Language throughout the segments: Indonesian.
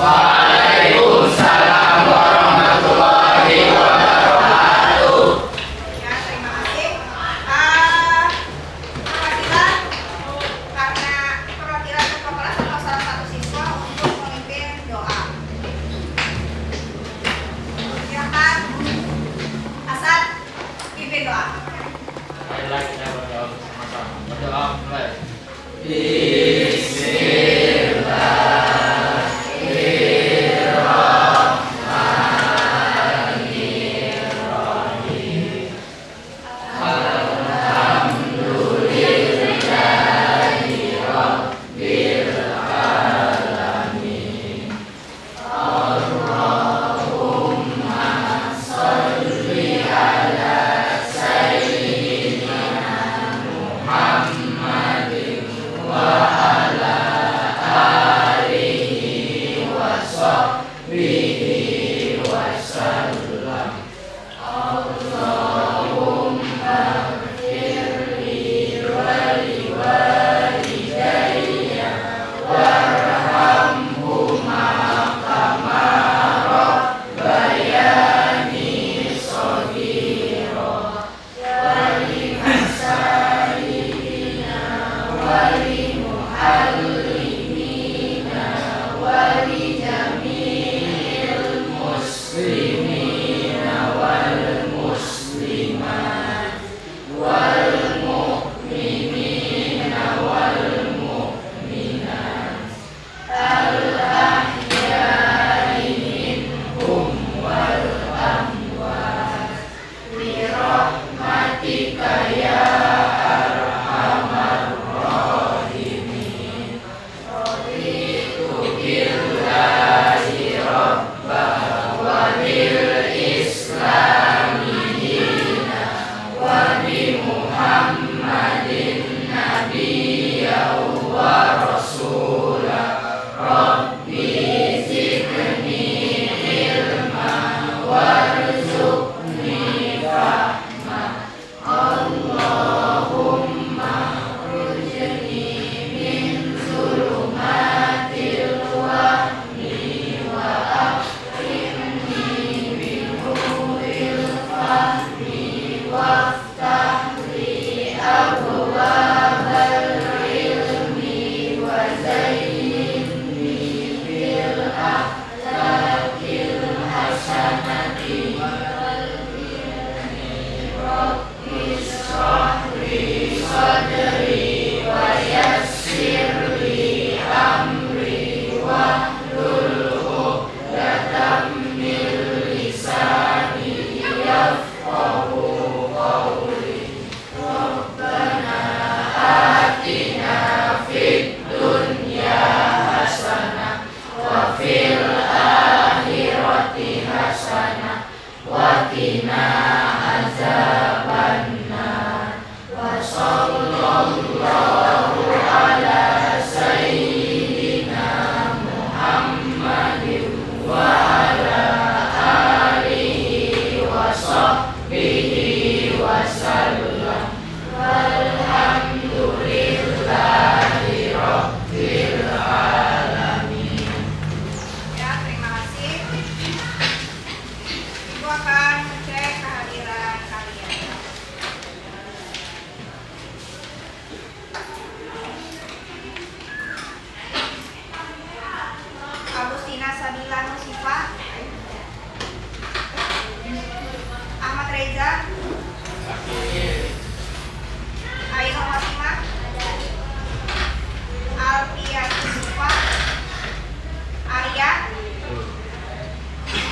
Waalaikumsalam warahmatullahi wabarakatuh. Ya, terima kasih. Perwakilan ketua kelas atau salah satu siswa untuk memimpin doa. Silakan, Hasan, pimpin doa. Baiklah, kita berdoa bersama-sama. Berdoa mulai. Ya, terima kasih. Ibu akan cek kehadiran kalian. Agustina Sabila Nusifa, Ahmad Reza, Ainul Fatimah, Alfia Nusifa, Arya,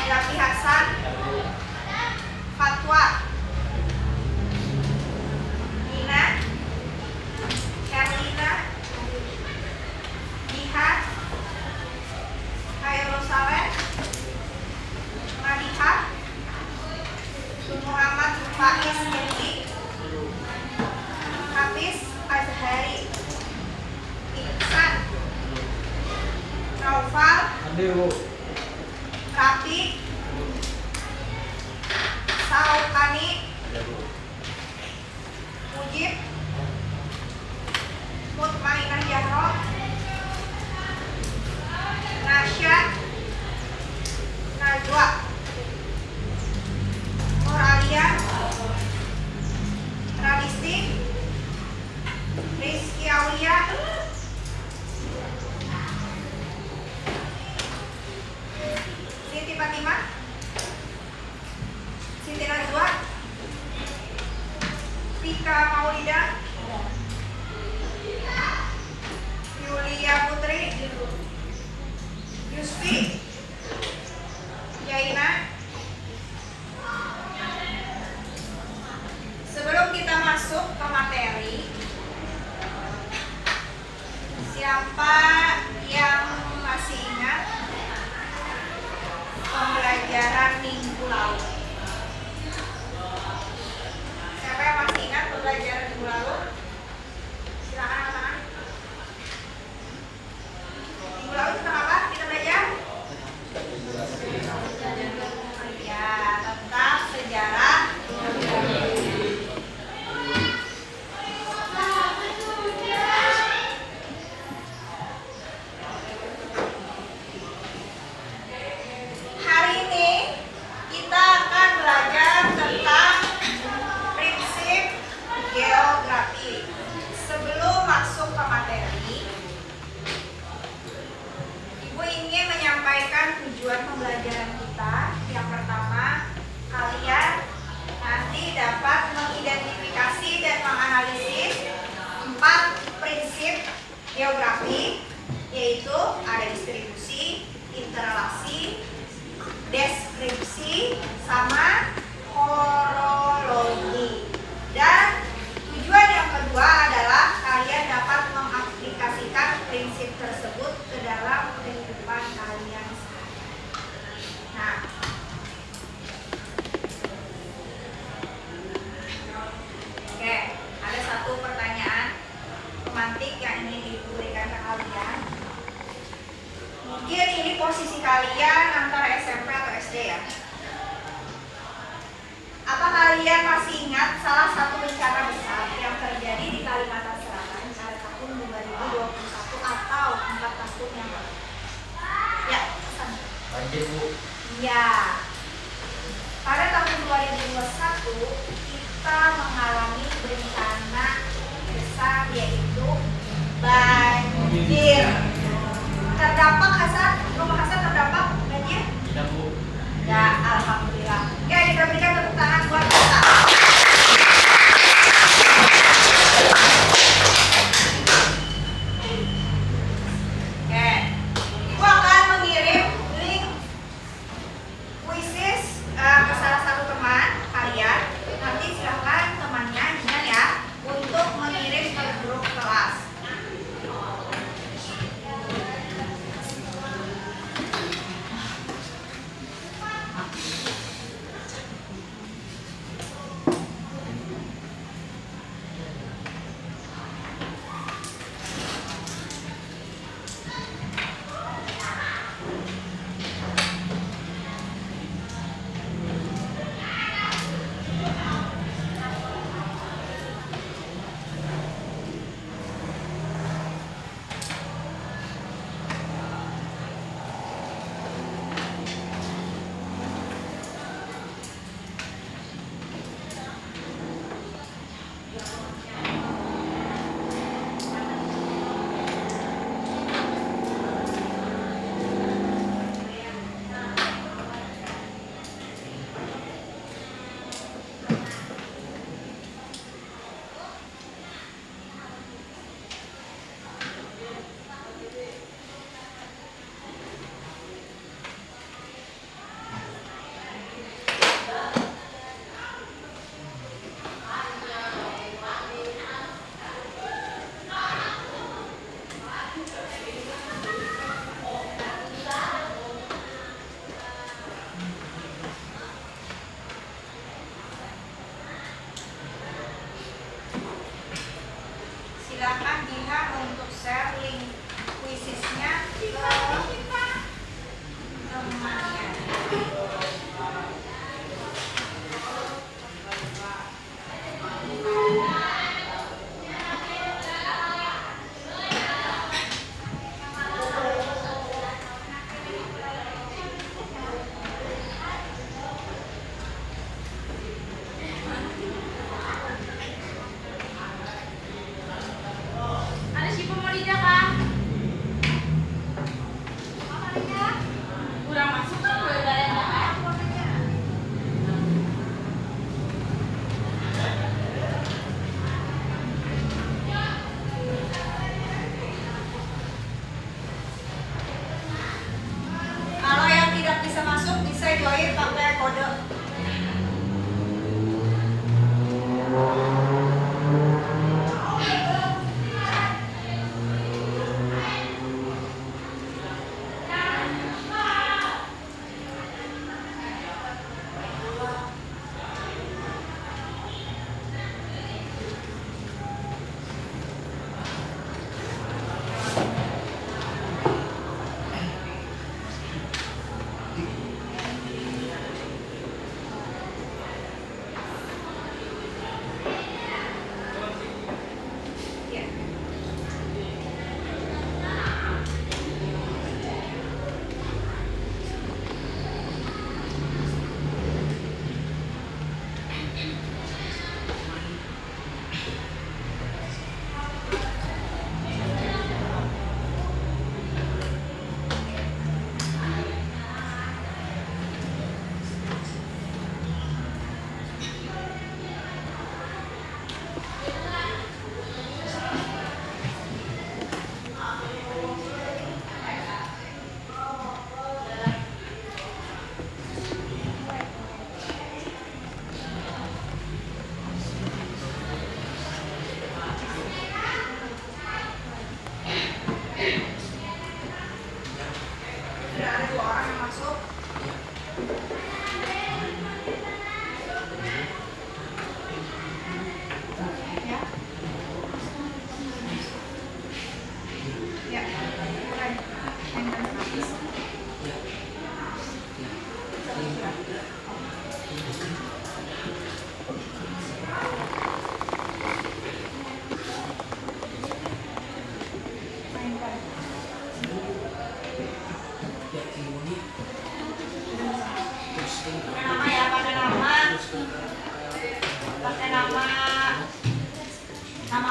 Lafi Hasan, Fatwa, Nina, Herlina, Diha, Khairul Saleh, Madiha, Muhammad Faiz Dendi, Hafiz Azhari, Iksan, Naufal, Rafi, Saukani, Mujib, Mutmainah Yahro, Nasya, yang masih ingat pembelajaran minggu lalu? Siapa yang masih ingat pembelajaran minggu lalu? Silakan angkat tangan. Minggu lalu tentang apa kita belajar? Ya, tentang sejarah. Hari ini kita akan belajar tentang prinsip geografi. Sebelum masuk ke materi, Ibu ingin menyampaikan tujuan pembelajaran kita. Yang pertama, kalian nanti dapat mengidentifikasi dan menganalisis 4 prinsip geografi, yaitu ada distribusi, interrelasi, deskripsi, sama horologi. Dan tujuan yang kedua adalah kalian dapat mengaplikasikan prinsip tersebut ke dalam kehidupan kalian sehari-hari. Nah, oke, ada satu pertanyaan pemantik yang ingin diberikan ke kalian. Mungkin ini posisi kalian antara SMP atau SD ya. Apa kalian masih ingat salah satu bencana besar yang terjadi di Kalimantan Selatan pada tahun 2021 atau 4 tahun yang lalu? Ya, pesan. Banjir, Bu. Ya. Pada tahun 2021 kita mengalami bencana besar, yaitu banjir. Terdampak Hasan, rumah Hasan terdampak banjir? Tidak, Bu. Ya, alhamdulillah. Ya, kita berikan tepuk tangan buat kita. Oke, Ibu akan mengirim link quizzes ke salah satu teman kalian. Nanti silakan temannya ingat ya untuk mengirim ke grup kelas.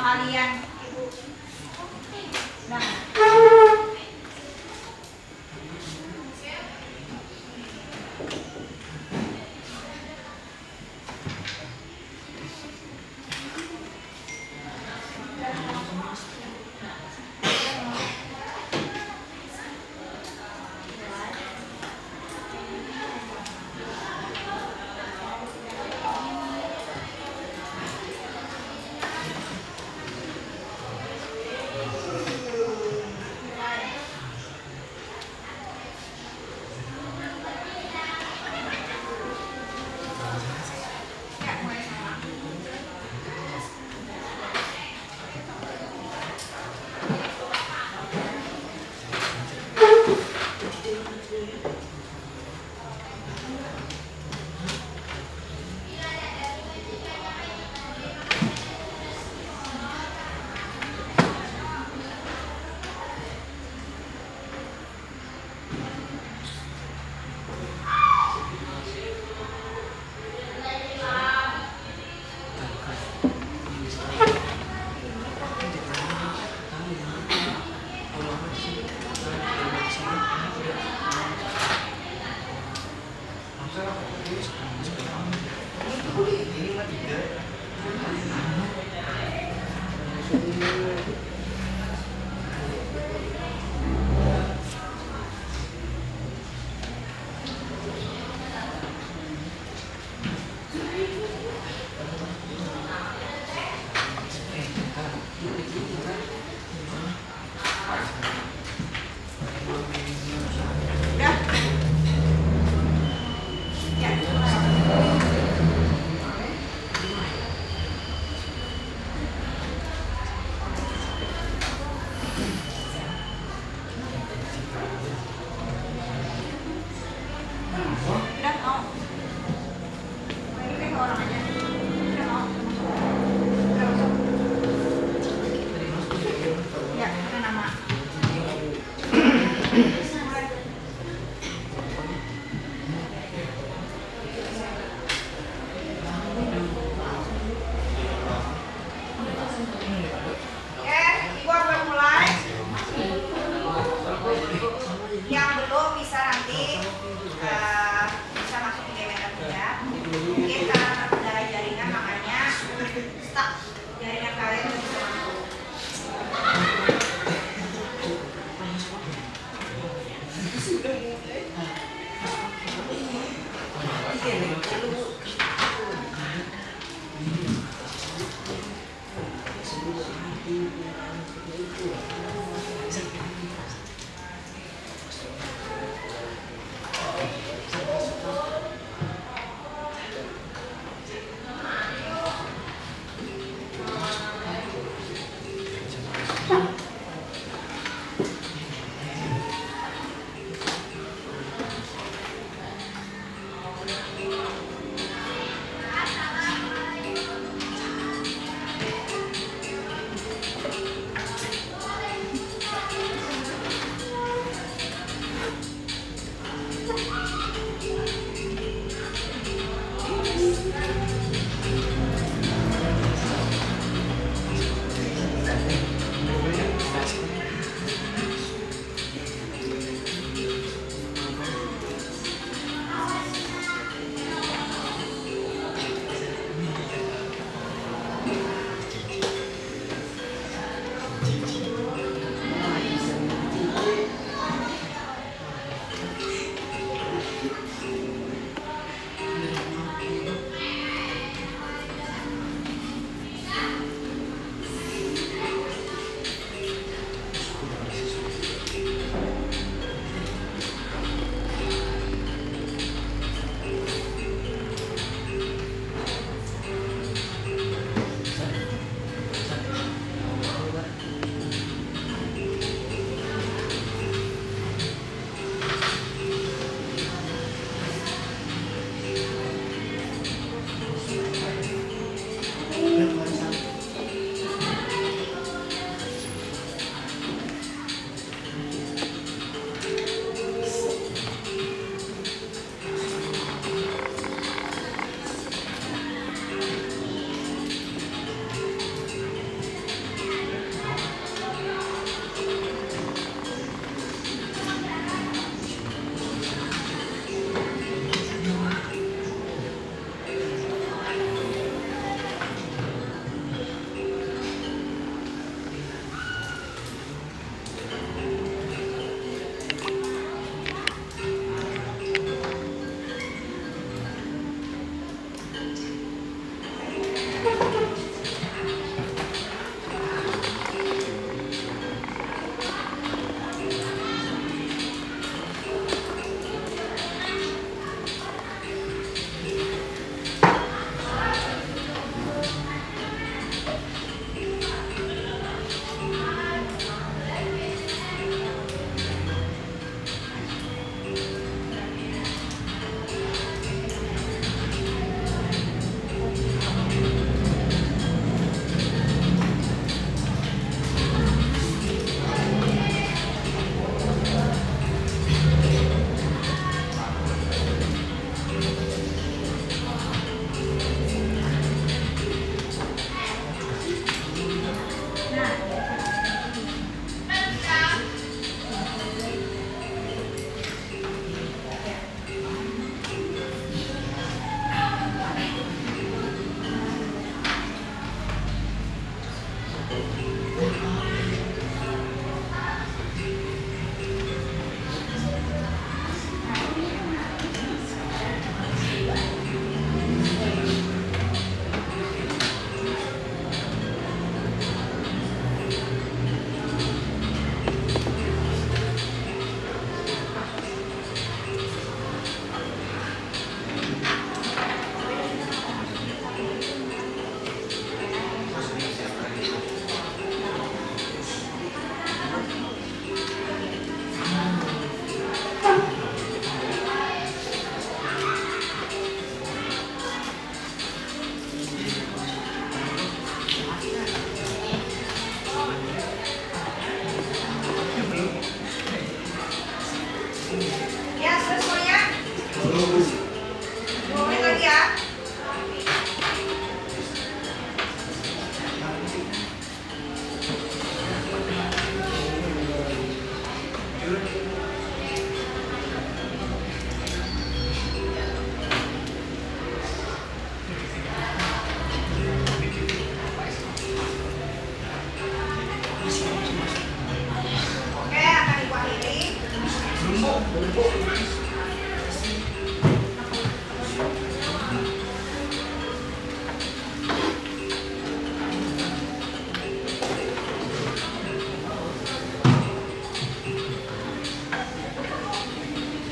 kalian, Ibu. Nah. Ya, mulai sama. Udah. Ya, udah mau. Ini kayak orang aja. Udah mau. Udah masuk. Ya, ada nama. Oke, Ibu akan mulai. Yang belum bisa nanti bisa masuk ke Gemeter ya. Mungkin karena terkendala jaringan makanya stuck jaringan kalian nggak bisa masuk.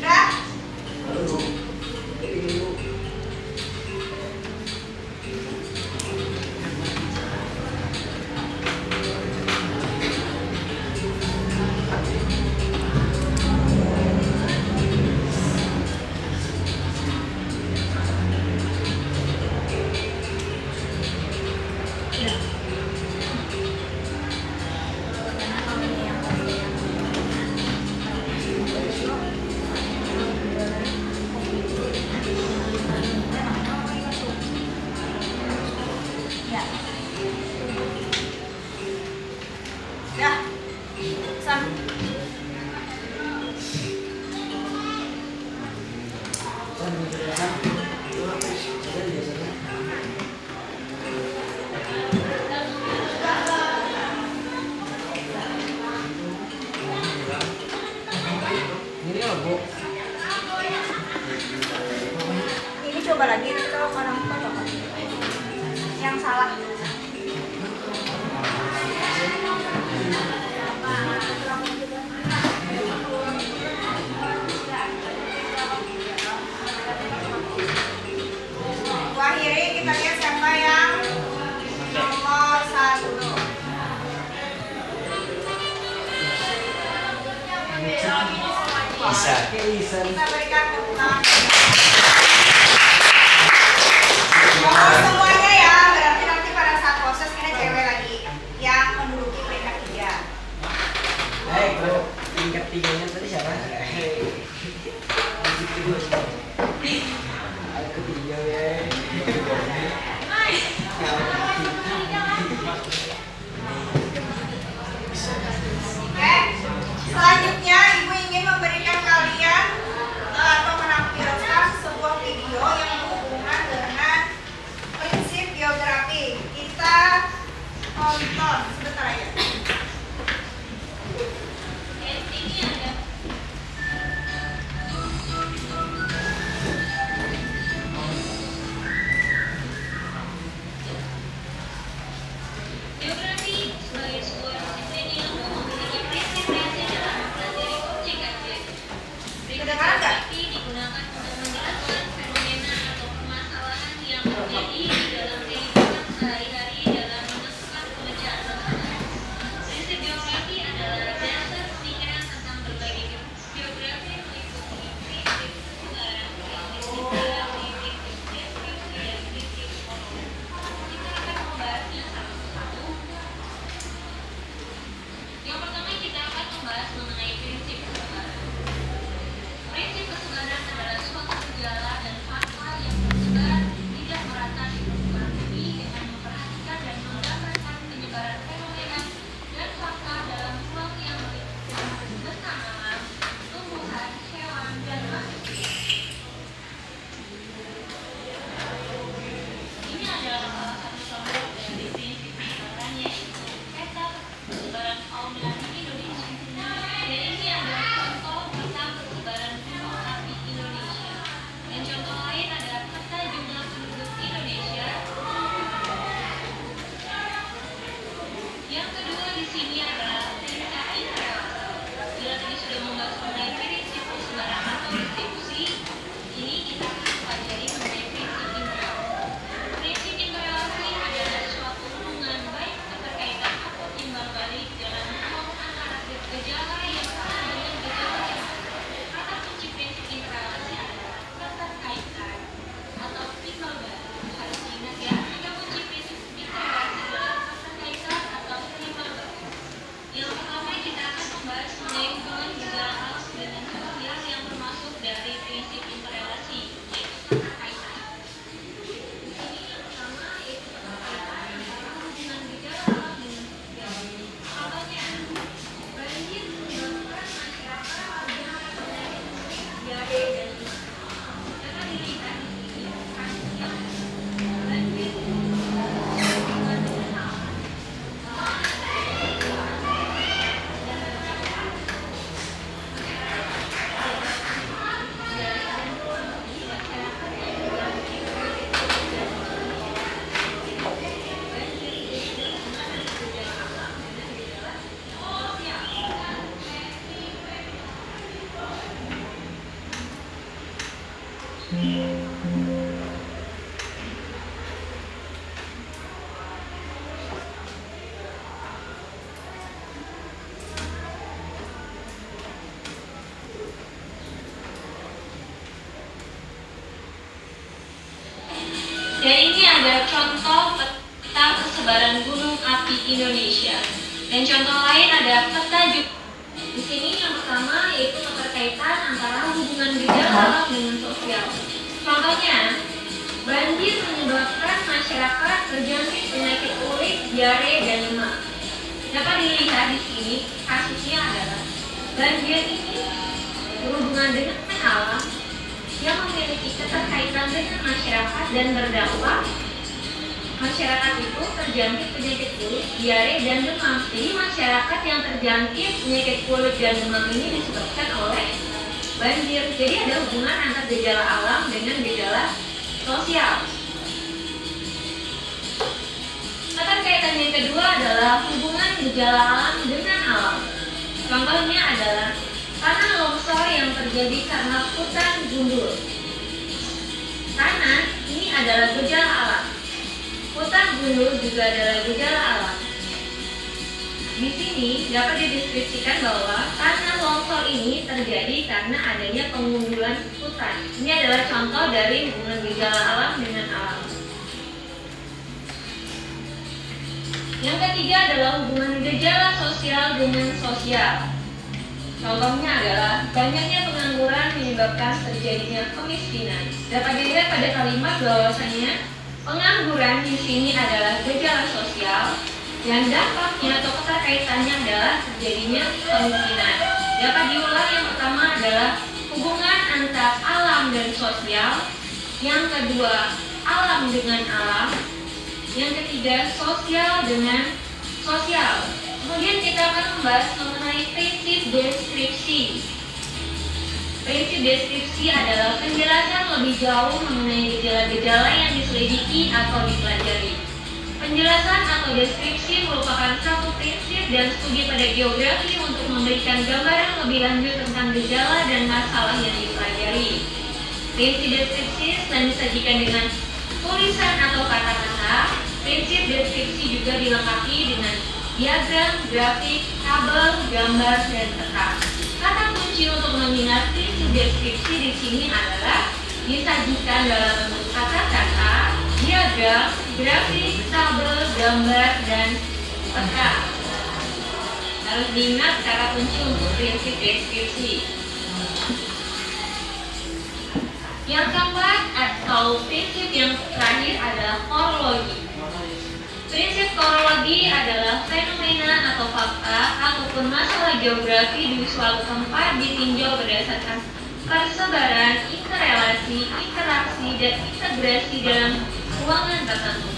Dah. Sam. Ini coba lagi kalau orang tua coba. Yang salah. Akhirnya kita lihat siapa yang nomor 1. Bisa. Kita berikan tepuk tangan. Mohon semuanya ya, berarti nanti pada saat proses ini cewek lagi yang menduduki peringkat 3. Kalau tingkat 3-nya tadi siapa? Aku 3 ya. Oke, selanjutnya ibu ingin memberikan kalian atau menampilkan sebuah video yang berhubungan dengan prinsip geografi. Kita tonton sebentar aja. Dan ini ada contoh peta persebaran gunung api Indonesia. Dan contoh lain ada peta juga. Di sini yang pertama yaitu keterkaitan antara hubungan gejala alam dengan sosial. Contohnya, banjir menyebabkan masyarakat terjangkit penyakit kulit, diare, dan demam. Dapat dilihat di sini kasusnya adalah banjir ini berhubungan dengan alam yang memiliki keterkaitan dengan masyarakat dan berdampak masyarakat itu terjangkit penyakit kulit, diare, dan demam. Jadi masyarakat yang terjangkit penyakit kulit dan demam ini disebabkan oleh banjir. Jadi ada hubungan antara gejala alam dengan gejala sosial. Keterkaitan yang kedua adalah hubungan gejala alam dengan alam. Contohnya adalah tanah longsor yang terjadi karena hutan gundul. Tanah ini adalah gejala alam. Hutan gundul juga adalah gejala alam. Di sini dapat dideskripsikan bahwa tanah longsor ini terjadi karena adanya pengundulan hutan. Ini adalah contoh dari hubungan gejala alam dengan alam. Yang ketiga adalah hubungan gejala sosial dengan sosial. Contohnya adalah banyaknya pengangguran menyebabkan terjadinya kemiskinan. Dapat dilihat pada kalimat bahwasanya pengangguran di sini adalah gejala sosial dan dampaknya atau keterkaitannya adalah terjadinya kemiskinan. Dapat diulang, yang pertama adalah hubungan antara alam dan sosial, yang kedua alam dengan alam, yang ketiga sosial dengan sosial. Kemudian kita akan membahas mengenai prinsip deskripsi. Prinsip deskripsi adalah penjelasan lebih jauh mengenai gejala-gejala yang diselidiki atau dipelajari. Penjelasan atau deskripsi merupakan satu prinsip dan studi pada geografi untuk memberikan gambaran lebih lanjut tentang gejala dan masalah yang dipelajari. Prinsip deskripsi selain disajikan dengan tulisan atau kata-kata, prinsip deskripsi juga dilengkapi dengan diagram, grafik, tabel, gambar, dan peta. Kata kunci untuk mengingat prinsip deskripsi di sini adalah disajikan dalam bentuk kata-kata, diagram, grafik, tabel, gambar, dan peta. Harus diingat kata kunci untuk prinsip deskripsi. Yang keempat atau prinsip yang terakhir adalah korologi. Prinsip korologi adalah fenomena atau fakta ataupun masalah geografi di suatu tempat ditinjau berdasarkan persebaran, interrelasi, interaksi, dan integrasi dalam ruangan tertentu.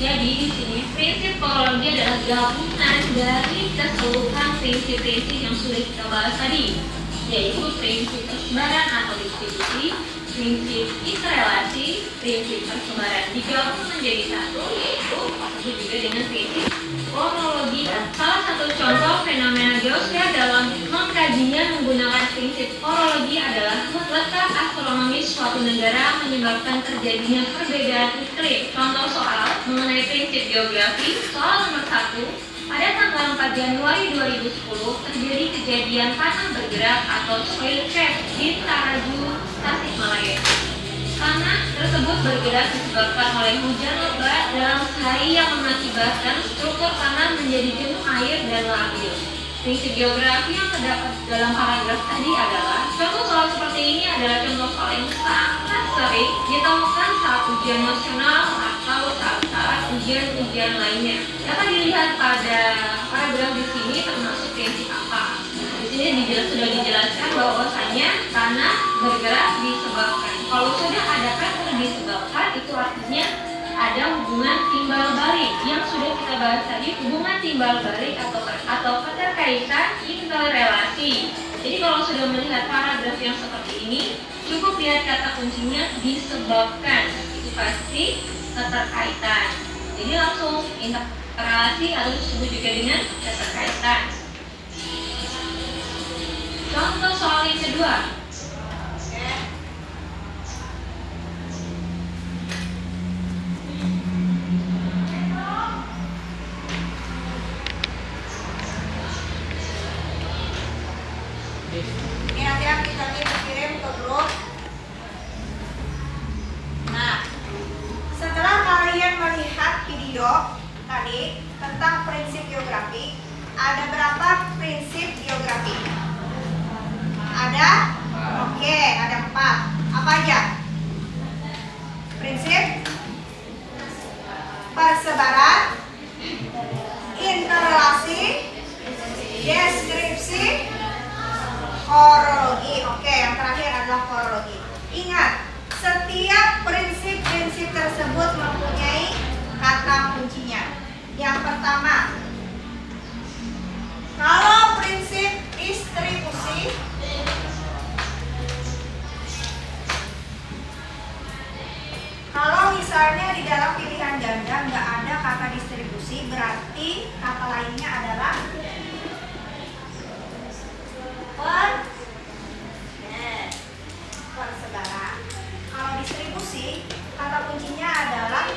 Jadi di sini prinsip korologi adalah gabungan dari keseluruhan prinsip-prinsip yang sudah kita bahas tadi, yaitu prinsip persebaran atau distribusi, prinsip interrelasi, prinsip persebaran digabung menjadi satu, yaitu disebut juga dengan prinsip kronologi. Salah satu contoh fenomena geosfer dalam mengkajinya menggunakan prinsip kronologi adalah letak astronomis suatu negara menyebabkan terjadinya perbedaan iklim. Contoh soal mengenai prinsip geografi, soal nomor 1. Pada tanggal 4 Januari 2010 terjadi kejadian tanah bergerak atau soil trap di Taraju, Tasikmalaya. Tanah tersebut bergerak disebabkan oleh hujan lebat dalam sehari yang mengakibatkan struktur tanah menjadi jenuh air dan labil. Prinsip geografi yang terdapat dalam paragraf tadi adalah contoh soal seperti ini adalah contoh soal yang sangat sering ditemukan saat ujian nasional atau saat ujian-ujian lainnya. Dapat dilihat pada paragraf di sini termasuk prinsip apa. Di sini sudah dijelaskan bahwasanya tanah bergerak disebabkan. Kalau sudah ada kata disebabkan, itu artinya ada hubungan timbal balik yang sudah kita bahas tadi, hubungan timbal balik atau keterkaitan interrelasi. Jadi kalau sudah melihat paragraf yang seperti ini, cukup lihat kata kuncinya disebabkan, itu pasti keterkaitan. Jadi langsung interrelasi atau disebut juga dengan keterkaitan. Contoh soal yang kedua. Ini nanti kita kirim ke grup. Nah, setelah kalian melihat video tadi tentang prinsip geografi, ada berapa prinsip geografi? Ada? Oke, ada 4. Apa aja? Prinsip persebaran, interrelasi, deskripsi, horologi. Oke, yang terakhir adalah horologi. Ingat, setiap prinsip-prinsip tersebut mempunyai kata kuncinya. Yang pertama, kalau prinsip distribusi, kalau misalnya di dalam pilihan ganda nggak ada kata distribusi, berarti kata lainnya adalah persebaran. Kalau distribusi, kata kuncinya adalah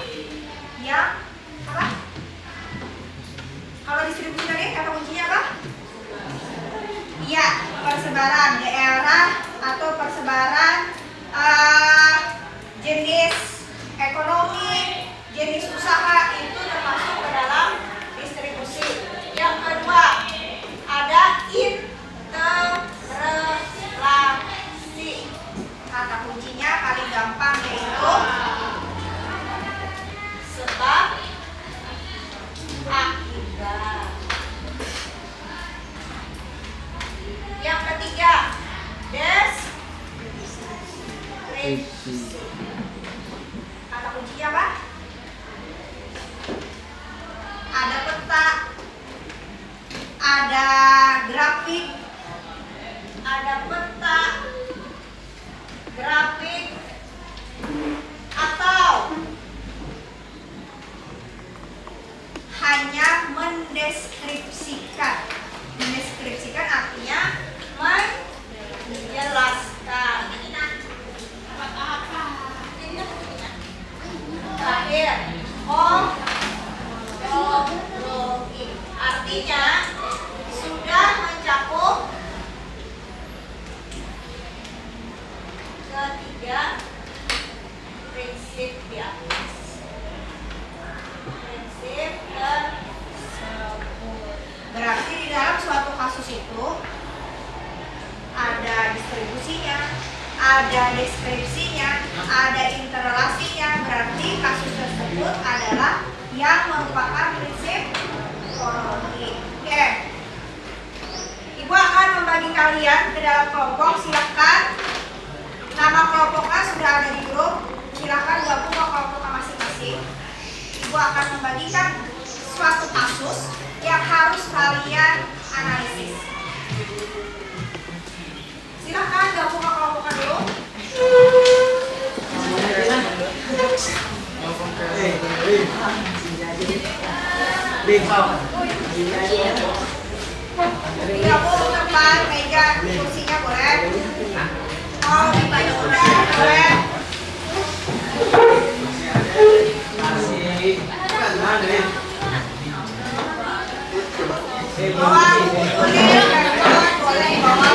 yang apa? Kalau distribusi tadi kata kuncinya apa? Iya, persebaran daerah atau persebaran jenis ekonomi, jenis usaha itu termasuk ke dalam distribusi. Yang kedua, ada interrelasi. Kata kuncinya paling gampang yaitu sebab akibat. Yang ketiga, deskripsi. Kata kuncinya apa? Ada peta, ada grafik, ada peta, grafik, atau hanya mendeskripsikan. Mendeskripsikan artinya menjelaskan. Terakhir, homologi. Artinya sudah mencakup ketiga prinsip di atas. Prinsip tersebut. Berarti di dalam suatu kasus itu ada distribusinya, ada deskripsinya, ada interrelasinya. Berarti kasus tersebut adalah yang merupakan prinsip horologi. Oke. Ibu akan membagi kalian ke dalam kelompok. Silakan. Nama kelompoknya sudah ada di grup. Silakan gabung ke kelompok masing-masing. Ibu akan membagikan suatu kasus yang harus kalian analisis. Silakan gabung ke kelompoknya dulu. Gabung tempat meja kursinya boleh. Mau dibantu udah boleh. Bawa buku tulis dan boleh bawa.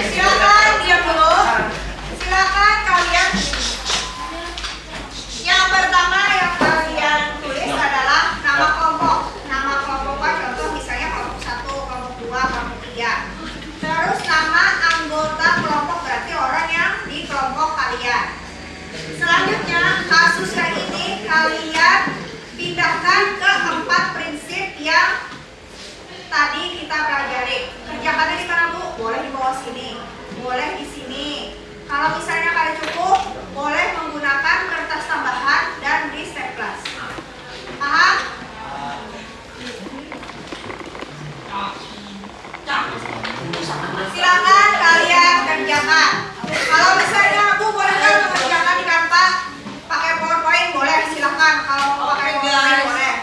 Silakan diam dulu. Silakan kalian. Yang pertama yang kalian tulis adalah nama kelompok. Nama kelompok contoh misalnya kelompok 1, kelompok 2, kelompok 3. Terus nama anggota kelompok berarti orang yang di kelompok kalian. Selanjutnya kasus yang ini kalian pindahkan ke 4 prinsip yang tadi kita pelajari. Kerjakannya di mana, Bu? Boleh di bawah sini, boleh di sini. Kalau misalnya kalian cukup, boleh menggunakan kertas tambahan dan di staples. Paham? Silakan kalian kerjakan. Kalau misalnya Bu boleh kan mengerjakan di Canva pakai PowerPoint, boleh silakan. Kalau mau pakai PowerPoint boleh.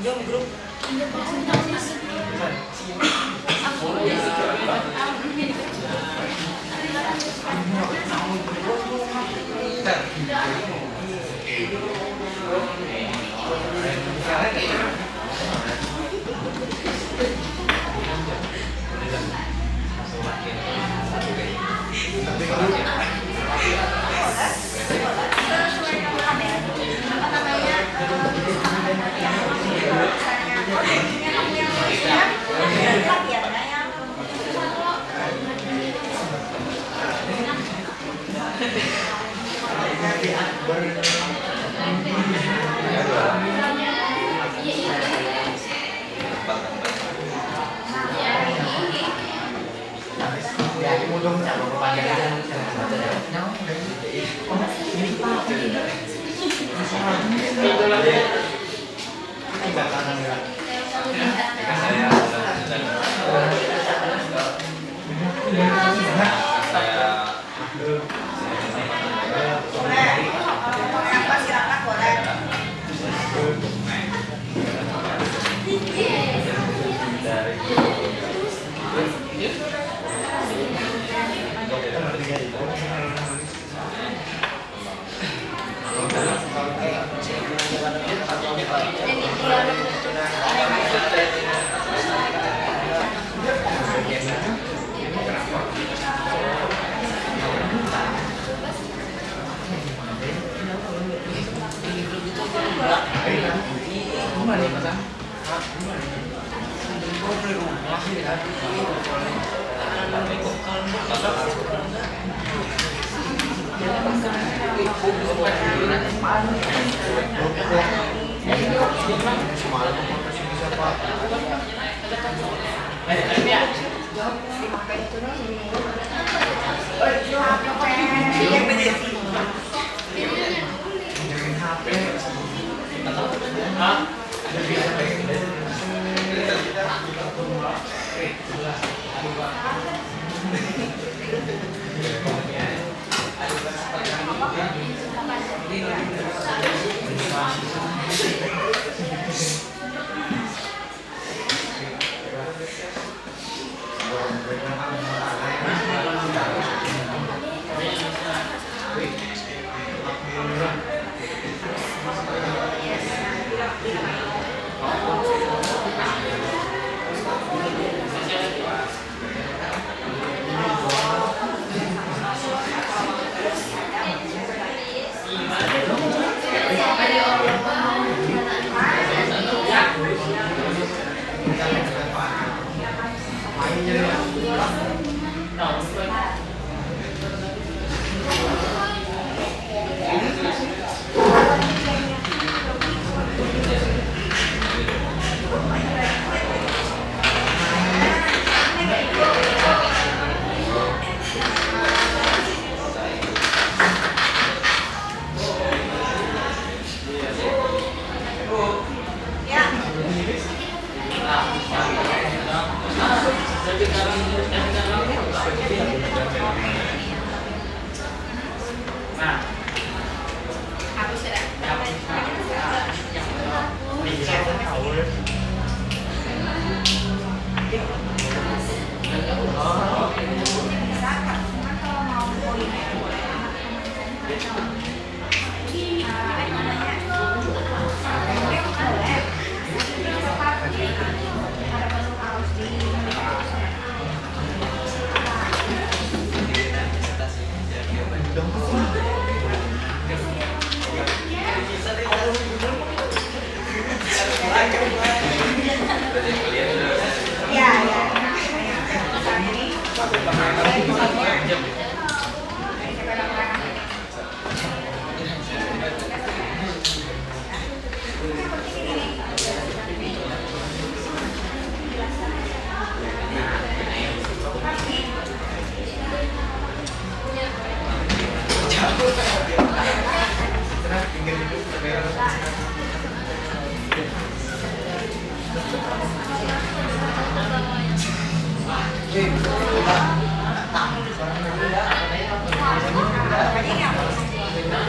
Jom grup.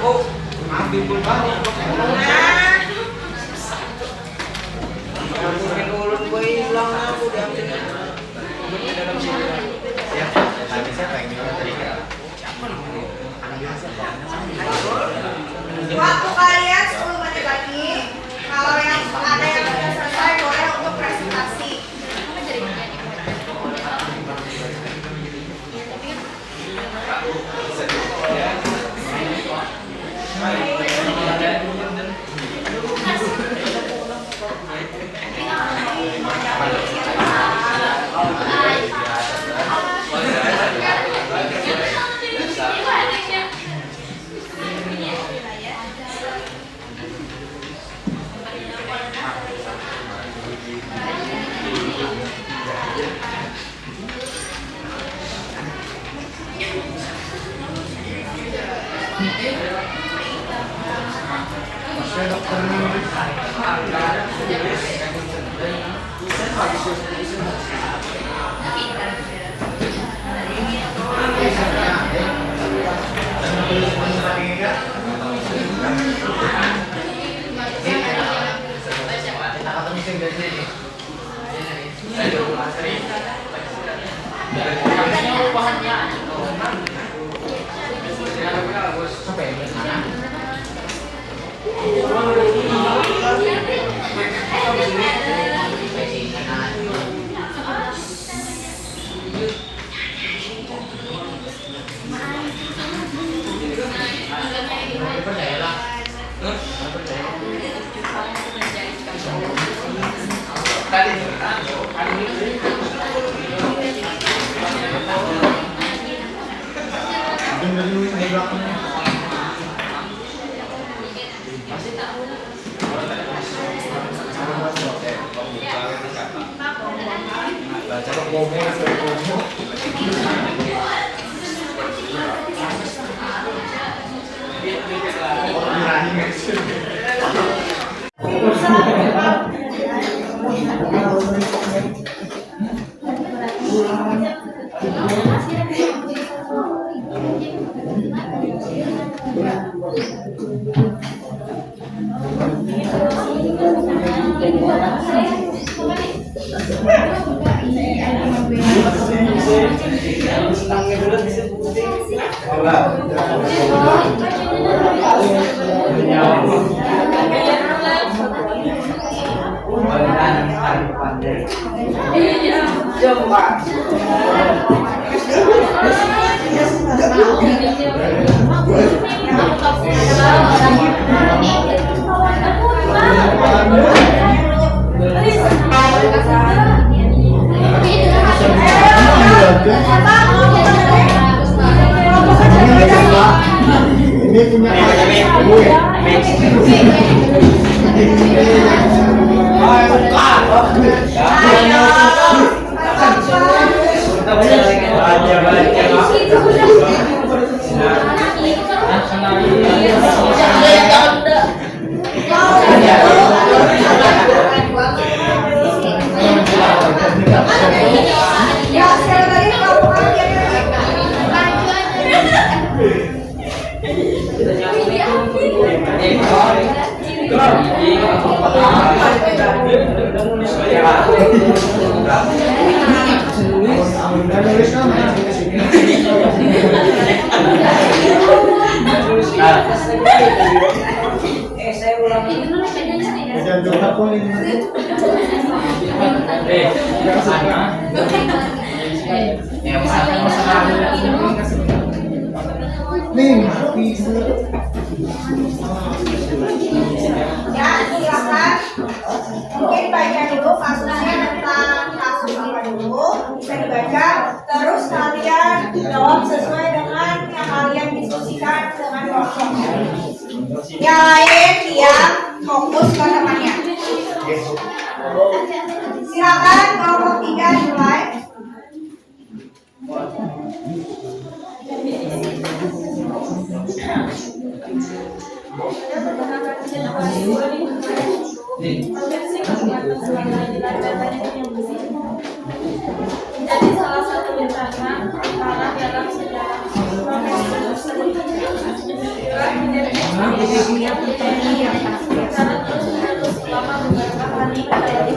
Oh, ambil pulpen. tulangnya aku diambil di dalam sini. Ya, tadi saya pengen tadi siapa namanya? Waktu kalian 10 menit lagi. Kalau yang ada yang sudah selesai boleh untuk presentasi. Ya, silakan. Mungkin baca dulu kasusnya tentang kasus apa dulu, bisa dibaca. Terus kalian jawab sesuai dengan yang kalian diskusikan dengan kelompoknya. Yang lain diam, fokus ke temannya. Silakan kelompok 3 mulai. Jadi salah satu bentangan karena dalam sejarah secara terus-menerus selama beberapa hari terjadi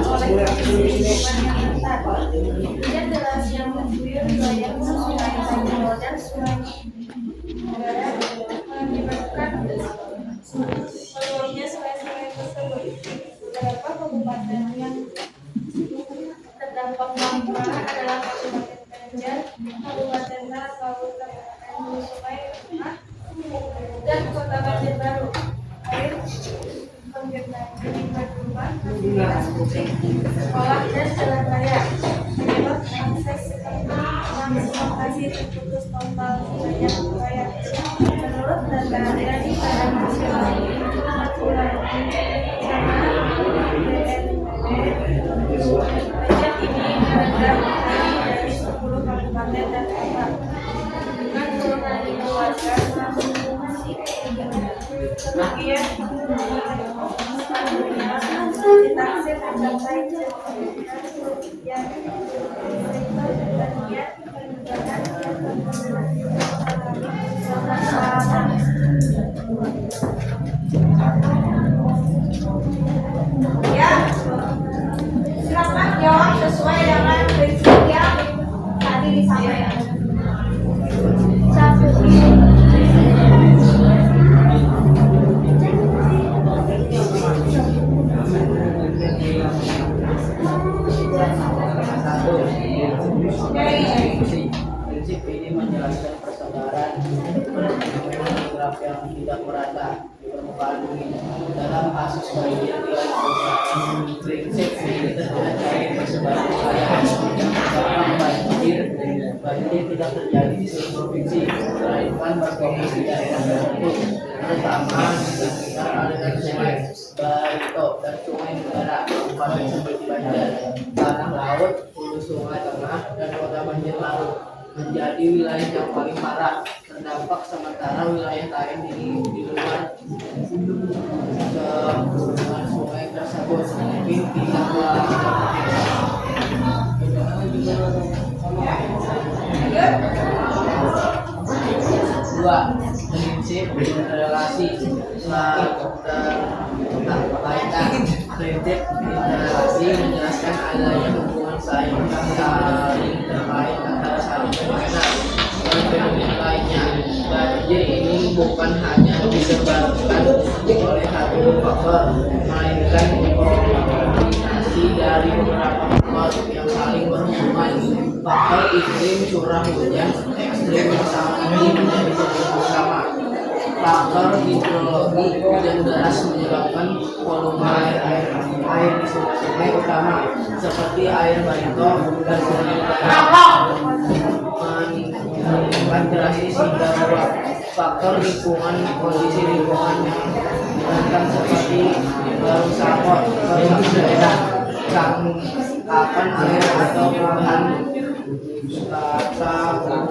oleh lingkungan yang rentan. Kemudian deras yang mengguyur wilayah sungai Tanjung dan sungai menyebabkan meluapnya sungai-sungai tersebut. Beberapa kabupaten yang terdampak banjir adalah Kabupaten Banjar, Kabupaten Nah, Kabupaten Hulu Sungai Tengah, dan Kota Banjarbaru. Air banjir menyebabkan fasilitas publik, sekolah dan jalan raya, menyebab akses transportasi terputus total wilayah raya. Menurut data dari Badan Nasional Penanggulangan Banjir ini ada dari 10 kabupaten dan kota dengan 10.000 warga mengungsi. Kemudian ditaksir mencapai yang sektor pertanian, perdagangan, Ya, silakan jawab sesuai dengan prinsip yang tadi disampaikan. satu Prinsip ini menjelaskan persebaran geograf yang tidak merata di permukaan bumi. Dalam kasus banjir prinsip ini terkait persebaran wilayah karena banjir tidak terjadi di seluruh provinsi, melainkan berfokus di daerah tertentu, terutama di sekitar aliran sungai Barito dan Sungai Negara, Kabupaten seperti Banjar, Tanah Laut, Hulu Sungai Tengah, dan Kota Banjarbaru menjadi wilayah yang paling parah terdampak, sementara wilayah lain di luar kegunaan sungai tersebut mungkin tidak dua. Prinsip relasi berkaitan. Prinsip relasi menjelaskan adanya hubungan saling terkait antara saling berkaitan dan fenomena lainnya. Banjir ini bukan hanya disebabkan oleh satu faktor, melainkan kombinasi dari beberapa faktor yang saling berhubungan. Faktor iklim, curah hujan ekstrim bersama ini menjadi penyebab utama. Faktor hidrologi, hujan deras menyebabkan volume air di sungai utama seperti air Barito dan Sungai meningkat drastis hingga meluap. Faktor lingkungan, kondisi lingkungan yang rentan seperti longsor, sangkapan air atau lahan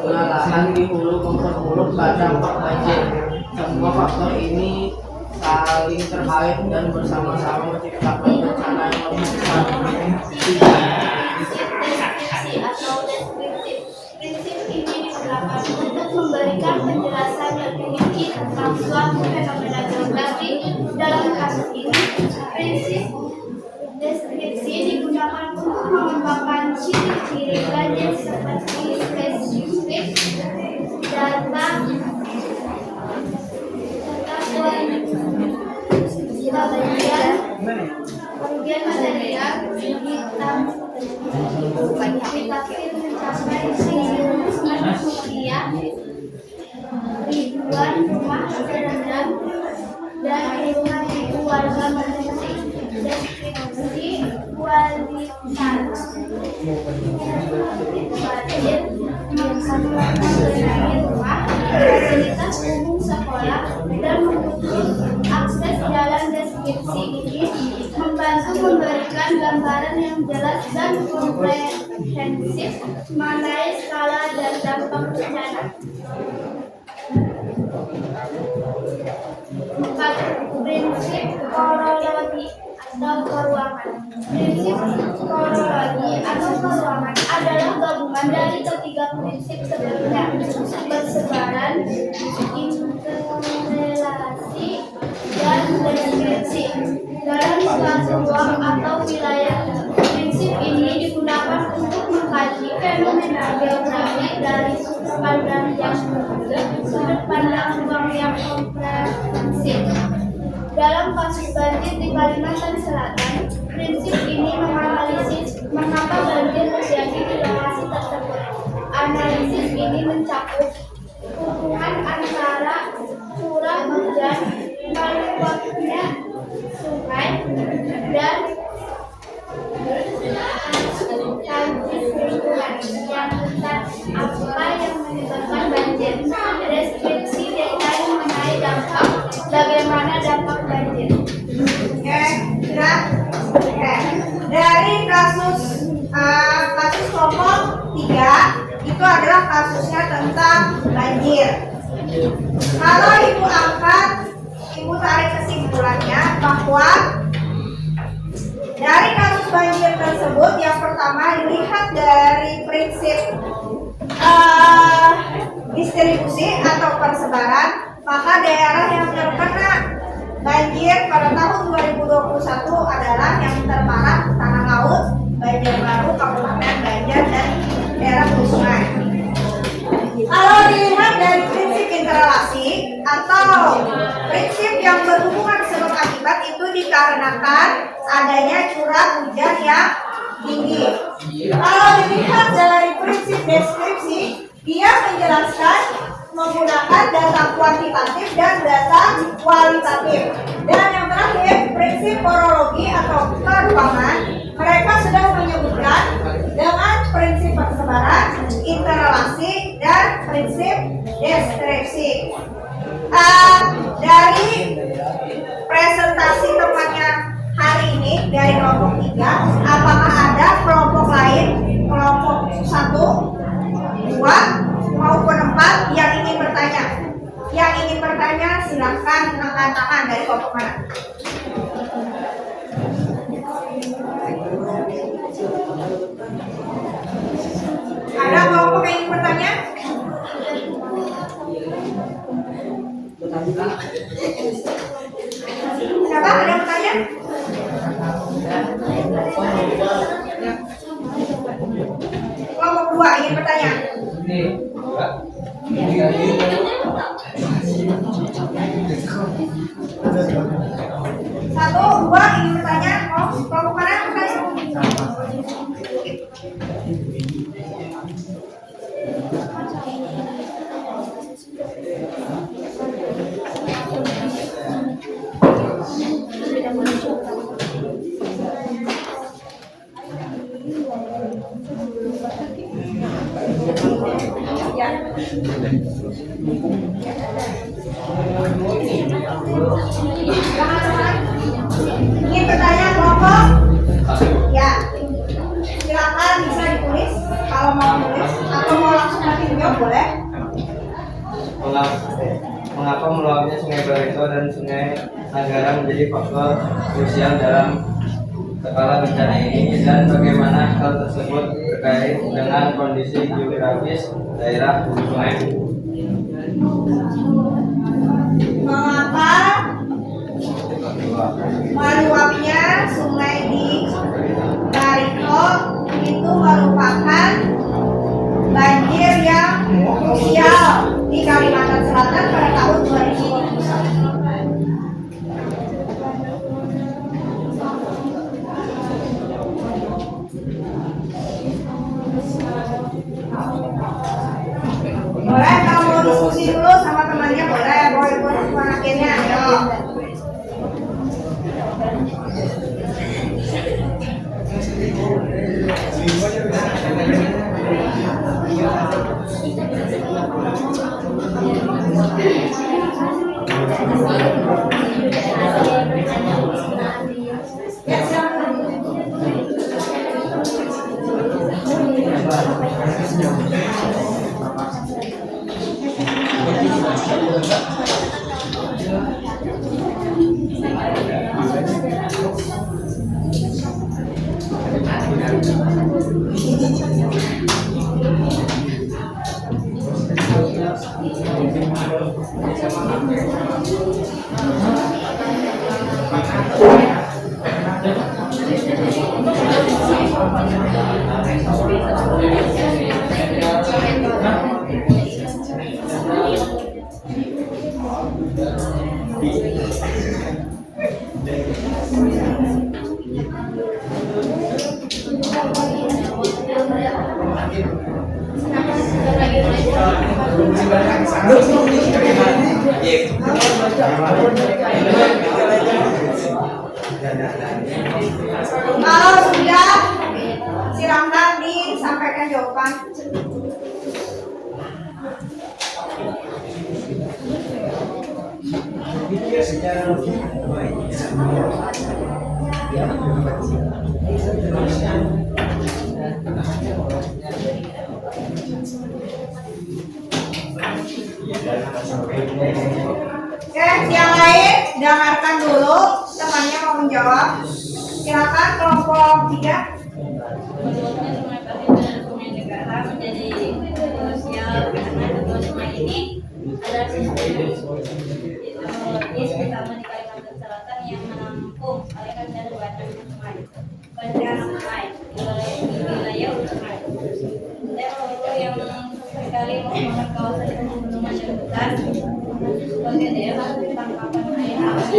guna lahan di hulu memperburuk dampak banjir. Semua faktor ini saling terkait dan bersama-sama menciptakan bencana yang lebih besar. Prinsip ini digunakan untuk memberikan penjelasan lebih rinci tentang suatu fenomena geografi. Dalam kasus ini, prinsip deskripsi digunakan untuk mengembangkan ciri-ciri banjir seperti spesifik, data kerugian material, hitam, ditaksir mencapai ribuan rumah terendam dan puluhan ribu warga mengungsi. Deskripsi kualitas banjir mengenai rumah, fasilitas umum, sekolah, dan memutus akses jalan. Deskripsi ini membantu memberikan gambaran yang jelas dan komprehensif mengenai skala dan dampak bencana. 4. Prinsip korologi atau peruangan. Prinsip korologi atau peruangan adalah gabungan dari ketiga prinsip sebelumnya: persebaran, interrelasi, dan deskripsi. Dalam suatu pandang yang sudut pandang ruang yang komprehensif. Dalam kasus banjir di Kalimantan Selatan, prinsip ini menganalisis mengapa banjir terjadi di lokasi tersebut. Analisis ini mencakup hubungan antara curah hujan, meluapnya sungai, dan tanggis lingkungan yang besar apa yang menyebabkan banjir. Deskripsi detail mengenai dampak. Bagaimana dampak banjir? Oke, sudah. Oke. Dari kasus kelompok 3 itu adalah kasusnya tentang banjir. Kalau ibu angkat, ibu tarik kesimpulannya bahwa dari kasus banjir tersebut yang pertama dilihat dari prinsip distribusi atau persebaran, maka daerah yang terkena banjir pada tahun 2021 adalah yang terparah Tanah Laut, Banjarbaru, Kabupaten Banjar, dan daerah Hulu Sungai. Kalau dilihat dari prinsip interrelasi atau prinsip yang berhubungan sebab akibat itu dikarenakan adanya curah hujan yang tinggi. Kalau dilihat dari prinsip deskripsi, dia menjelaskan menggunakan data kuantitatif dan data kualitatif. Dan yang terakhir, prinsip orologi atau keruangan, mereka sudah menyebutkan dengan prinsip persebaran, interrelasi, dan prinsip deskripsi. Dari presentasi tempatnya hari ini dari kelompok 3, apakah ada kelompok lain, kelompok 1, 2, maupun 4 yang ingin bertanya? Yang ingin bertanya silahkan angkat tangan dari kelompok mana? Ada kelompok yang ingin bertanya? Siapa? Ada yang bertanya? Kelompok 2 ingin bertanya? Satu, 2 ingin bertanya? Oh, kelompok mana yang bertanya? Ya. Ingin bertanya kelompok? Ya. Silakan bisa ditulis kalau mau tulis atau mau langsung nanti menjawab boleh. Mengapa meluapnya Sungai Barito dan Sungai Nagara menjadi faktor krusial dalam skala bencana ini, dan bagaimana hal tersebut terkait dengan kondisi geografis daerah hulu sungai? Mengapa meluapnya sungai di Barito itu merupakan banjir yang krusial di Kalimantan Selatan pada tahun 2021? Boleh kalau mau diskusi dulu sama temannya boleh buat akhirnya ayo. Ya, silakan. Kalau sudah, silakan disampaikan jawaban. Oke, yang lain dengarkan dulu temannya mau menjawab. Silakan kelompok 3. Menurutnya Sungai Bahit dan Sungai Negara menjadi sosial karena kedua sungai ini adalah sistem hidrologis utama di Kalimantan Selatan yang menampung aliran dan banyak sungai di wilayah sungai. Daerah yang sekali merupakan kawasan pegunungan dan hutan sebagai daerah tangkapan air alami.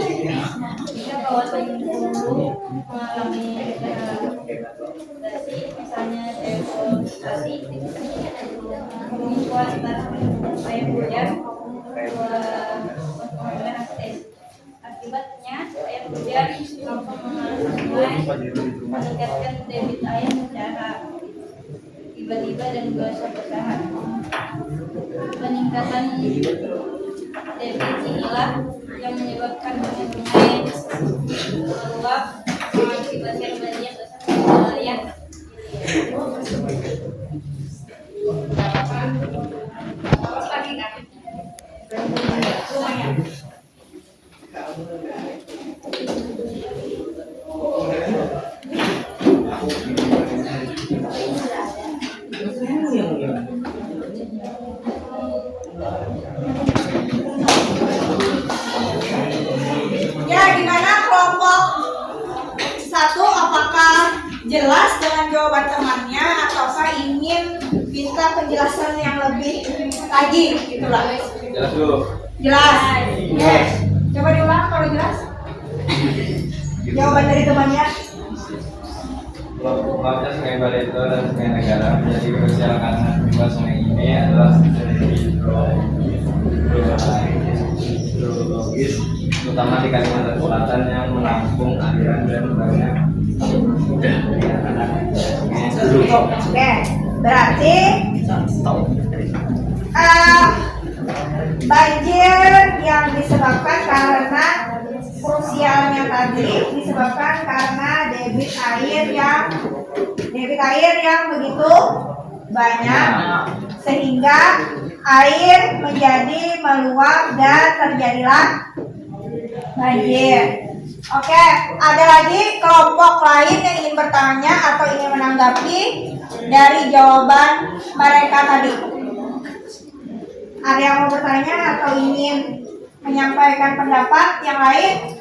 Jika kawasan hulu mengalami degradasi, misalnya deforestasi, kualitas air hujan, akibatnya air hujan langsung mengalir ke sungai, meningkatkan debit air secara tiba-tiba dan besar-besaran. Peningkatan debit inilah yang menyebabkan sungai meluap, mengakibatkan banjir besar di wilayah Ya, gimana kelompok 1? Apakah jelas dengan jawaban temannya ataukah ingin minta penjelasan yang lebih lagi gitulah. Jelas dulu. Jelas. Oke. Coba diulang kalau jelas. Jawaban dari temannya. Luapnya Sungai Barito dan Sungai Negara menjadi krusial karena kedua sungai ini adalah hidrologis utama di Kalimantan Selatan yang menampung aliran dan banyak Oke. Berarti banjir yang disebabkan karena krusialnya tadi disebabkan karena debit air yang begitu banyak sehingga air menjadi meluap dan terjadilah banjir. Oke, ada lagi kelompok lain yang ingin bertanya atau ingin menanggapi dari jawaban mereka tadi? Ada yang mau bertanya atau ingin menyampaikan pendapat yang lain?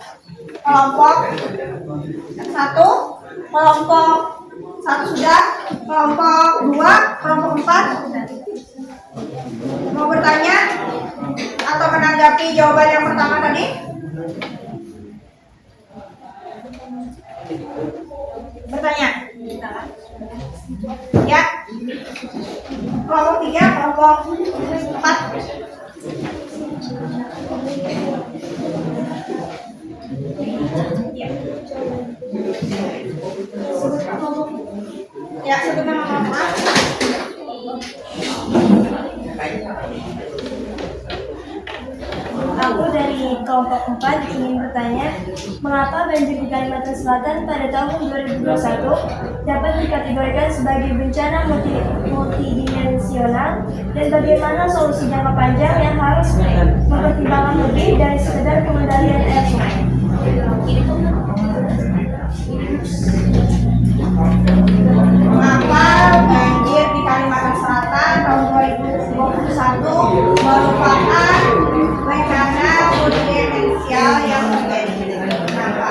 Kelompok 1, kelompok 1 sudah, kelompok 2, kelompok 4 mau bertanya atau menanggapi jawaban yang pertama tadi? Bertanya? Ya. Kelompok 3, kelompok 4. Ya, sebut nama kelompok. Aku dari kelompok 4 ingin bertanya, mengapa banjir di Kalimantan Selatan pada tahun 2021 dapat dikategorikan sebagai bencana multidimensional dan bagaimana solusi jangka panjang yang harus mempertimbangkan lebih dari sekedar pengendalian air sungai? Mengapa banjir di Kalimantan Selatan tahun 2021 merupakan bencana multidimensional yang terjadi? Kenapa?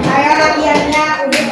Saya bagiannya udah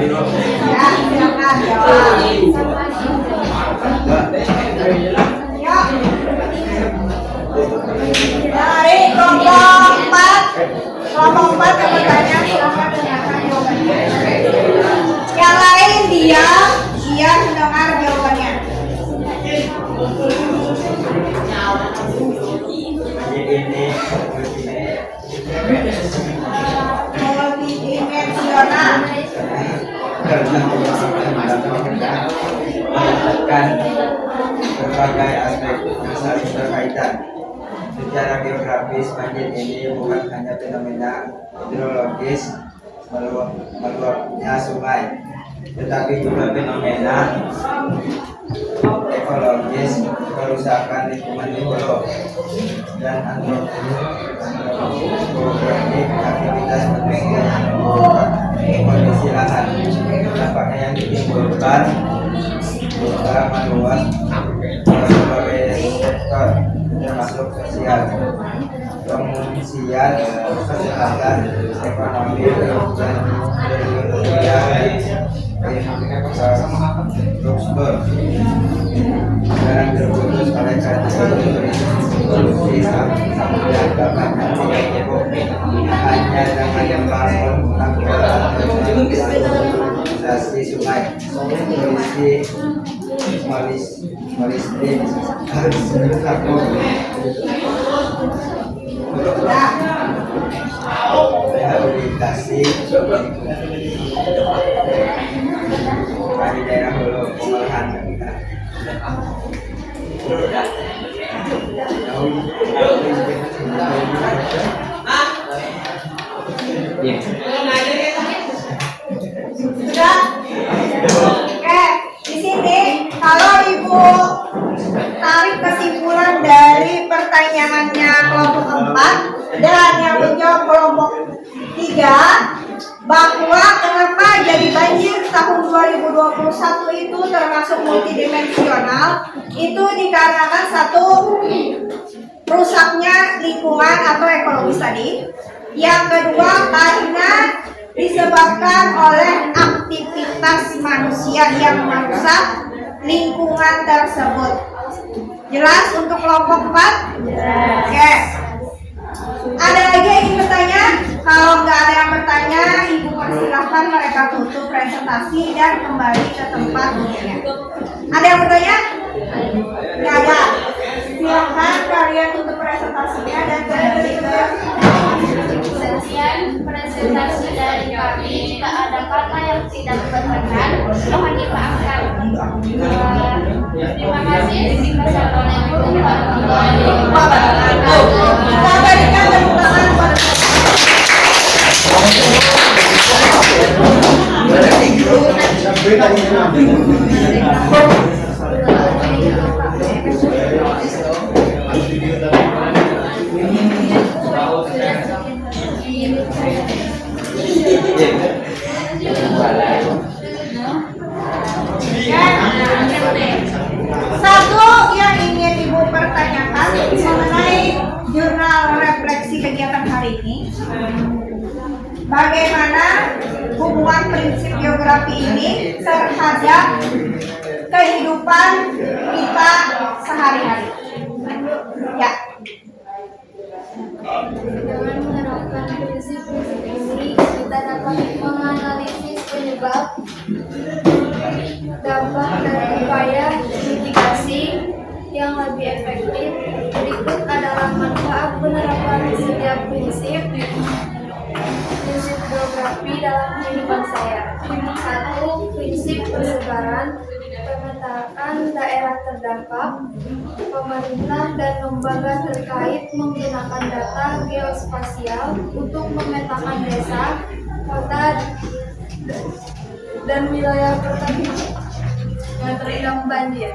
Ya, silakan jawab. Ya. Dari kelompok 4. Kelompok 4 yang bertanya, silakan dengarkan jawabannya. Yang lain diam, mendengar jawabannya. Multidimensional. Melibatkan berbagai aspek yang saling berkaitan. Secara geografis, banjir ini bukan hanya fenomena hidrologis meluapnya sungai, tetapi juga fenomena ekologis, kerusakan lingkungan di hulu, dan antropogenic aktivitas manusia yang mengubah kondisi lahan. Dampaknya yang ditimbulkan juga meluas ke berbagai sektor, termasuk sosial, pengungsian, kesehatan, ekonomi, dan infrastruktur. Sekarang terputus oleh karena solusi yang dapat tidak cukup hanya dengan membangun organisasi sungai, holistik harus berlaku. Rehabilitasi di daerah hulu pengolahan Sudah? Oke, di sini kalau Ibu tarik kesimpulan dari pertanyaannya kelompok 4 dan yang menjawab kelompok 3, bahwa kenapa jadi banjir tahun 2021 itu termasuk multidimensional, itu dikarenakan satu, rusaknya lingkungan atau ekologis tadi. Yang kedua, karena disebabkan oleh aktivitas manusia yang merusak lingkungan tersebut. Jelas untuk kelompok 4? Oke. Ada lagi yang ingin bertanya? Kalau nggak ada yang bertanya, Ibu persilahkan mereka tutup presentasi dan kembali ke tempat duduknya. Ada yang bertanya? Nggak ada. Silakan kalian tutup presentasinya dan kembali ke. Sekian presentasi dari kami. Jika ada kata yang tidak berkenan, mohon dimaafkan. Terima kasih. Wassalamualaikum warahmatullahi wabarakatuh. Kita berikan tepuk tangan pada satu yang ingin Ibu pertanyakan mengenai jurnal refleksi kegiatan hari ini. Bagaimana hubungan prinsip geografi ini terhadap kehidupan kita sehari-hari? Ya. Dengan menerapkan prinsip-prinsip ini, kita dapat menganalisis penyebab, dampak, dan upaya mitigasi yang lebih efektif. Berikut adalah manfaat penerapan setiap prinsip geografi dalam kehidupan saya. 1. Prinsip persebaran. Pemetaan daerah terdampak. Pemerintah dan lembaga terkait menggunakan data geospasial untuk memetakan desa, kota, dan wilayah pertanian yang terendam banjir.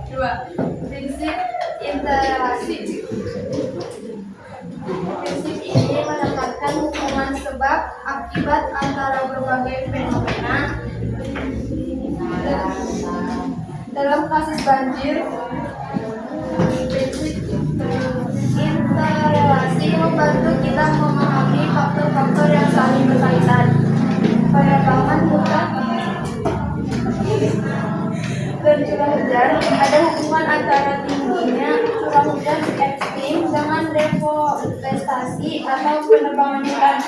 2. Prinsip interelasi. Prinsip ini menekankan hubungan sebab akibat antara berbagai fenomena. Dalam kasus banjir, prinsip interelasi membantu kita memahami faktor-faktor yang saling berkaitan. Penerbangan bukan dan curah hujan, ada hubungan antara tingginya curah hujan ekstrim dengan deforestasi atau penebangan hutan.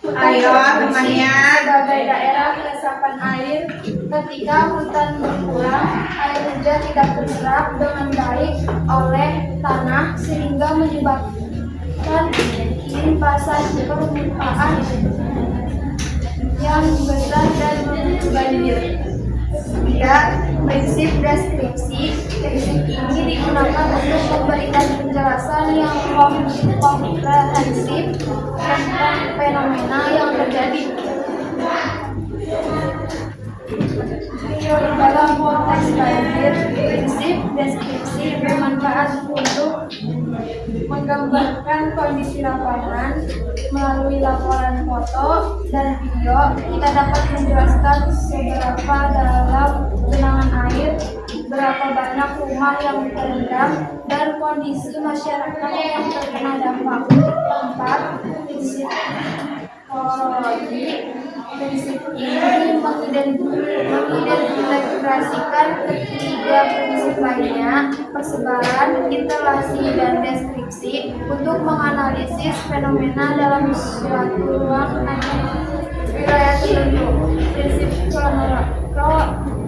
Ayo temannya. Sebagai daerah resapan air, ketika hutan berkurang, air hujan tidak terserap dengan baik oleh tanah sehingga menyebabkan limpasan permukaan yang besar dan banjir. Ya, prinsip deskripsi. Prinsip ini digunakan untuk memberikan penjelasan yang komprehensif tentang fenomena yang terjadi. Dalam konteks banjir, prinsip deskripsi bermanfaat untuk menggambarkan kondisi lapangan. Melalui laporan foto dan video, kita dapat menjelaskan seberapa dalam genangan air, berapa banyak rumah yang terendam, dan kondisi masyarakat yang terkena dampak. 4. Prinsip horologi. Prinsip ini mengintegrasikan ketiga prinsip lainnya, persebaran, interlasi, dan deskripsi untuk menganalisis fenomena dalam suatu ruang atau wilayah tertentu. Prinsip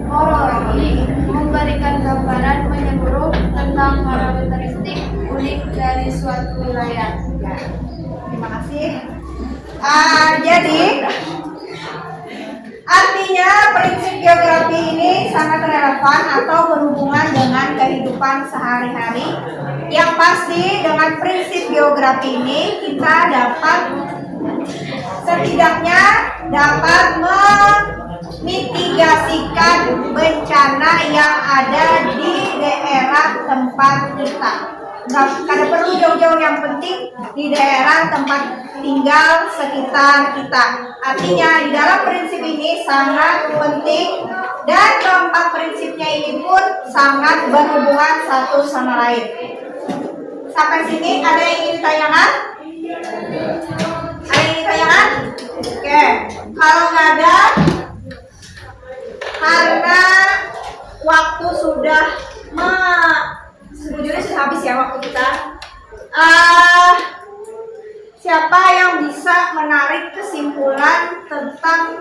horologi memberikan gambaran menyeluruh tentang karakteristik unik dari suatu wilayah. Ya, terima kasih. Jadi artinya prinsip geografi ini sangat relevan atau berhubungan dengan kehidupan sehari-hari. Yang pasti dengan prinsip geografi ini kita dapat setidaknya dapat memitigasikan bencana yang ada di daerah tempat kita. Karena perlu jauh-jauh, yang penting di daerah tempat tinggal sekitar kita. Artinya di dalam prinsip ini sangat penting, dan keempat prinsipnya ini pun sangat berhubungan satu sama lain. Sampai sini ada yang ingin ditanyakan? Ada yang ingin ditanyakan? Oke, kalau nggak ada, karena waktu sudah sejujurnya sudah habis ya waktu kita. Siapa yang bisa menarik kesimpulan tentang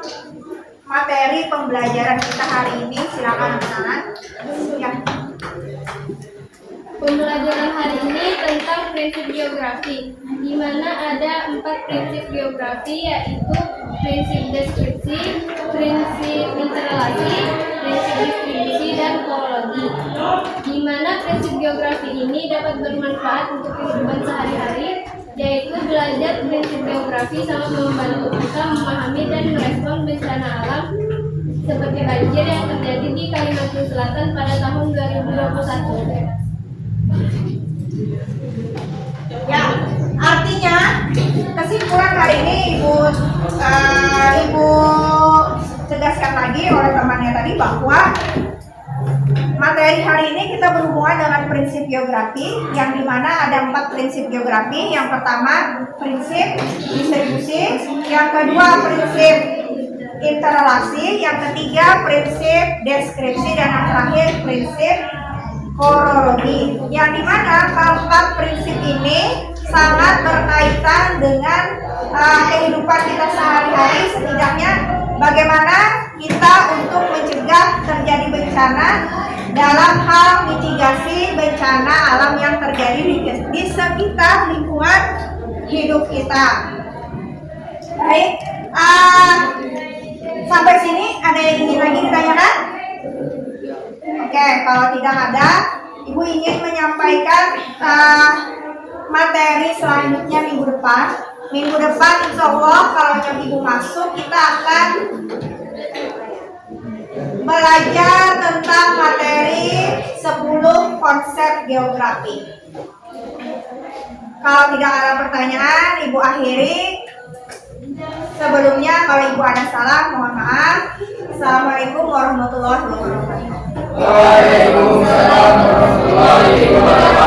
materi pembelajaran kita hari ini? Silakan tangan. Ya. Pembelajaran hari ini tentang prinsip geografi, di mana ada 4 prinsip geografi, yaitu prinsip deskripsi, prinsip interrelasi, prinsip distribusi, dan horologi. Di mana prinsip geografi ini dapat bermanfaat untuk kehidupan sehari-hari, yaitu belajar prinsip geografi sangat membantu kita memahami dan merespon bencana alam seperti banjir yang terjadi di Kalimantan Selatan pada tahun 2021. Ya, artinya kesimpulan hari ini Ibu tegaskan lagi oleh temannya tadi bahwa materi hari ini kita berhubungan dengan prinsip geografi, yang dimana ada 4 prinsip geografi. Yang pertama prinsip distribusi, yang kedua prinsip interrelasi, yang ketiga prinsip deskripsi, dan yang terakhir prinsip horologi. Yang dimana keempat prinsip ini sangat berkaitan dengan kehidupan kita sehari-hari, setidaknya bagaimana kita untuk mencegah terjadi bencana dalam hal mitigasi bencana alam yang terjadi di sekitar lingkungan hidup kita. Baik, sampai sini ada yang ingin lagi ditanyakan? Oke, kalau tidak ada, Ibu ingin menyampaikan materi selanjutnya minggu depan. Minggu depan insya Allah kalau yang Ibu masuk, kita akan belajar tentang materi 10 konsep geografi. Kalau tidak ada pertanyaan, Ibu akhiri. Sebelumnya kalau Ibu ada salah, mohon maaf. Assalamualaikum warahmatullahi wabarakatuh. Waalaikumsalam.